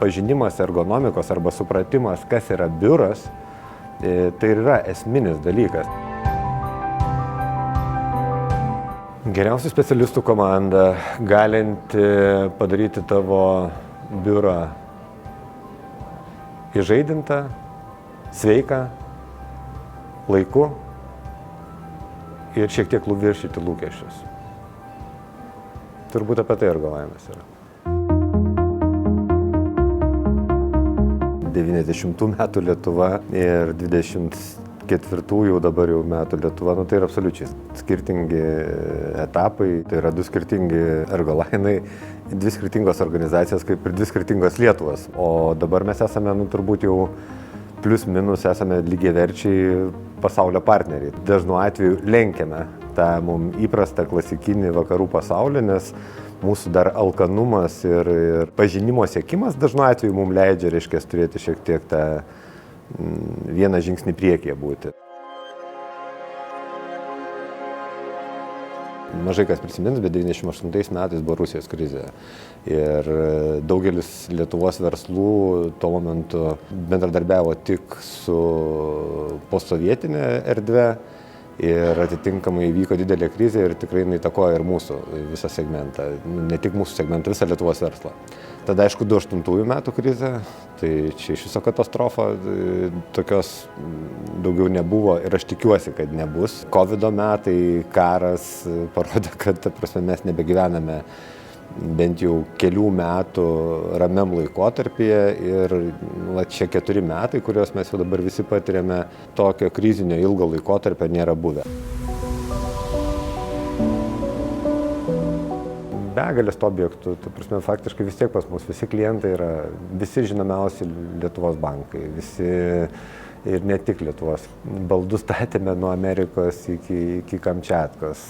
pažinimas ergonomikos arba supratimas, kas yra biuras, tai yra esminis dalykas. Geriausių specialistų komanda, galinti padaryti tavo biurą įžaidintą, sveiką, laiku ir šiek tiek viršyti lūkesčius. Turbūt apie tai Ergolainas yra. 90 metų Lietuva ir 24 dabar jau metų Lietuva, tai yra absoliučiai skirtingi etapai, tai yra du skirtingi Ergolainai, dvi skirtingos organizacijos, kaip ir dvi skirtingos Lietuvos. O dabar mes esame, turbūt jau plius minus esame lygiaverčiai pasaulio partneriai. Dažnu atveju lenkiame tą mums įprastą klasikinį vakarų pasaulį, nes mūsų dar alkanumas ir pažinimo siekimas dažnu atveju mums leidžia, turėti šiek tiek tą vieną žingsnį priekyje būti. Mažai kas prisimins, bet 98 metais buvo Rusijos krizė. Ir daugelis Lietuvos verslų tuo momentu bendradarbiavo tik su postsovietinė erdve ir atitinkamai įvyko didelė krizė ir tikrai įtakojo ir mūsų visą segmentą, ne tik mūsų segmentą, visą Lietuvos verslą. Tada, aišku, 2008 metų krizė, tai čia iš viso katastrofa, tokios daugiau nebuvo ir aš tikiuosi, kad nebus. Covido metai, karas parodė, kad mes nebegyvename bent jau kelių metų ramiam laikotarpyje ir šie 4 metai, kuriuos mes jau dabar visi patiriame, tokio krizinio ilgo laikotarpio nėra buvę. Begalės objektų, faktiškai vis tiek pas mus visi klientai yra visi žinomiausi Lietuvos bankai, visi ir ne tik Lietuvos. Baldus statėme nuo Amerikos iki Kamčiatkos.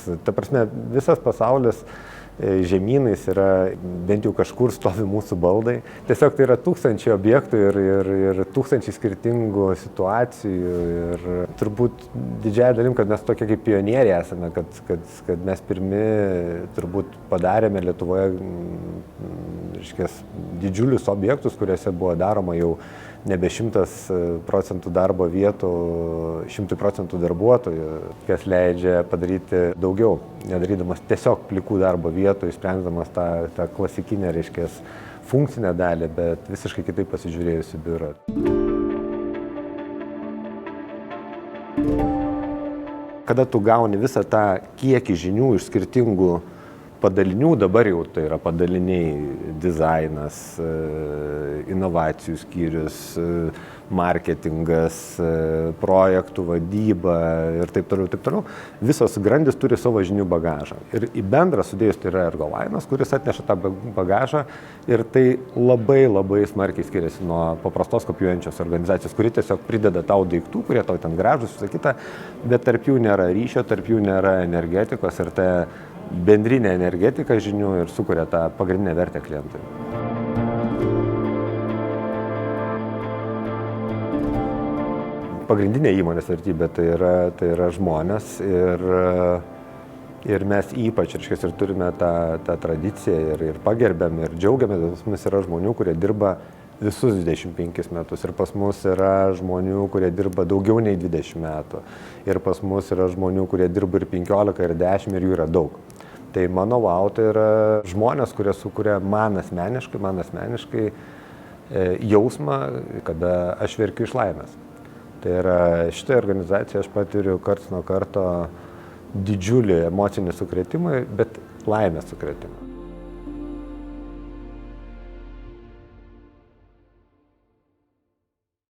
Visas pasaulis žemynais yra, bent jau kažkur stovi mūsų baldai. Tiesiog tai yra tūkstančiai objektų ir tūkstančiai skirtingų situacijų ir turbūt didžiąją dalim, kad mes tokie kaip pionieriai esame, kad mes pirmi turbūt padarėme Lietuvoje didžiulius objektus, kuriuose buvo daroma jau nebe 100% darbo vietų, 100% darbuotojų, kas leidžia padaryti daugiau, nedarydamas tiesiog plikų darbo vietų, išsprenddamas tą klasikinę, funkcinę dalį, bet visiškai kitaip pasižiūrėjus į biurą. Kada tu gauni visą tą kiekį žinių iš skirtingų padalinių, dabar jau tai yra padaliniai, dizainas, inovacijų skyrius, marketingas, projektų vadyba ir taip toliau. Visos grandys turi savo žinių bagažą. Ir į bendrą sudėjus tai yra Ergolainas, kuris atneša tą bagažą ir tai labai smarkiai skiriasi nuo paprastos kopijuojančios organizacijos, kuri tiesiog prideda tau daiktų, kurie tau ten gražus, visą kitą, bet tarp jų nėra ryšio, tarp jų nėra energetikos ir ta bendrinė energetika žinių ir sukuria tą pagrindinę vertę klientui. Pagrindinė įmonės vertybė tai yra žmonės ir mes ypač ir turime tą tradiciją ir pagerbiam ir džiaugiamės, pas mus yra žmonių, kurie dirba visus 25 metus ir pas mus yra žmonių, kurie dirba daugiau nei 20 metų ir pas mus yra žmonių, kurie dirba ir 15 ir 10 ir jų yra daug. Tai mano wow, tai yra žmonės, kurie sukuria man asmeniškai jausmą, kada aš verkiu iš laimės. Tai yra šitą organizaciją aš patiriu karts nuo karto didžiulį emocinį sukrėtimą, bet laimės sukrėtimą.